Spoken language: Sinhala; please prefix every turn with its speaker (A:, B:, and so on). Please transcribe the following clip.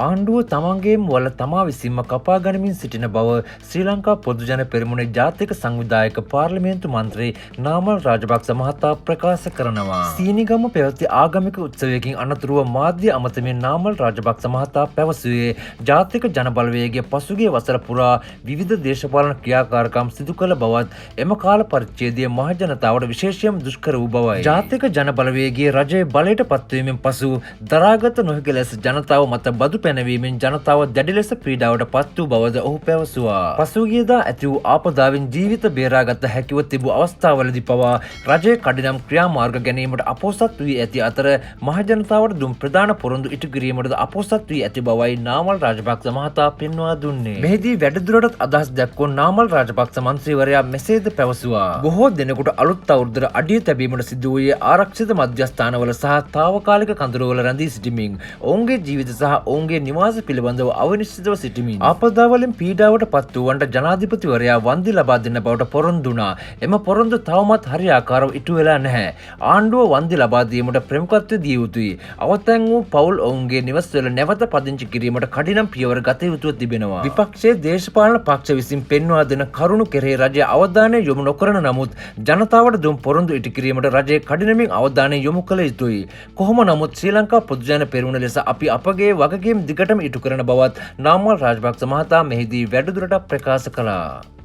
A: ආණ්ඩුව තමන්ගේම වල තමා විසින්ම කපා ගනිමින් සිටින බව ශ්‍රී ලංකා පොදුජන පෙරමුණේ ජාතික සංවිධායක පාර්ලිමේන්තු මන්ත්‍රී නාමල් රාජපක්ෂ මහතා ප්‍රකාශ කරනවා. සීනිගම පැවති ආගමික උත්සවයකින් අනතුරුව මාධ්‍ය අමතමින් නාමල් රාජපක්ෂ මහතා පැවසුවේ ජාතික ජනබලවේගයේ පසුගිය වසර පුරා විවිධ දේශපාලන ක්‍රියාකාරකම් සිදු කළ බවත් එම කාල පරිච්ඡේදය මහජනතාවට විශේෂයෙන් දුෂ්කර වූ බවයි. ජාතික ජනබලවේගයේ රජයේ බලයට පත්වීමෙන් පසු දරාගත නොහැකි ලෙස ජනතාව මත බදු පැනවීමෙන් ජනතාව දැඩි ලෙස පීඩාවට පත් වූ බවද ඔහු පැවසුවා. පසුගියදා ඇති වූ ආපදාවෙන් ජීවිත බේරාගත හැකිව තිබූ අවස්ථාවලදී පවා රජයේ කඩිනම් ක්‍රියාමාර්ග ගැනීමට අපොහොසත් වී ඇති අතර මහජනතාවට දුම් ප්‍රධාන පොරොන්දු ඉටු කිරීමටද අපොහොසත් වී ඇති බවයි නාමල් රාජපක්ෂ මහතා පෙන්වා දුන්නේ. මෙහිදී වැඩිදුරටත් අදහස් දැක්වූ නාමල් රාජපක්ෂ මන්ත්‍රීවරයා මෙසේද පැවසුවා. බොහෝ දෙනෙකුට අලුත් අවුරුද්දට අඩිය තැබීමට සිදු වූයේ ආරක්ෂිත මධ්‍යස්ථානවල සහ තාවකාලික කඳවුරවල රැඳී සිටිමින් ඔවුන්ගේ ජීවිත සහ ඔවුන්ගේ නිවාස පිළිබඳව අවිනිශ්චිතව සිටිමින් ආපදාවලින් පීඩාවට පත් වූවන්ට ජනාධිපතිවරයා වන්දි ලබා දෙන්න බවට පොරොන්දු වුණා. එම පොරොන්දු තවමත් හරියාකාරව ඉටු වෙලා නැහැ. ආණ්ඩුව වන්දි ලබා දීමට ප්‍රමුඛත්වය දිය යුතුයි. අවතැන් වූ පවුල් ඔවුන්ගේ නිවස්වල නැවත පදිංචි කිරීමට කඩිනම් පියවර ගත යුතුව තිබෙනවා. විපක්ෂයේ දේශපාලන පක්ෂ විසින් පෙන්වා දෙන කරුණු කෙරෙහි රජය අවධානය යොමු නොකරන නමුත් ජනතාවට දුම් පොරොන්දු ඉටු කිරීමට රජය කඩිනමින් අවධානය යොමු කළ යුතුයි. කොහොම නමුත් ශ්‍රී ලංකා පොදුජන පෙරමුණ ලෙස අපි අපගේ වගකීම් දිගටම ඉටු කරන බවත් නාමල් රාජපක්ෂ මහතා මෙහිදී වැඩිදුරටත් ප්‍රකාශ කළා.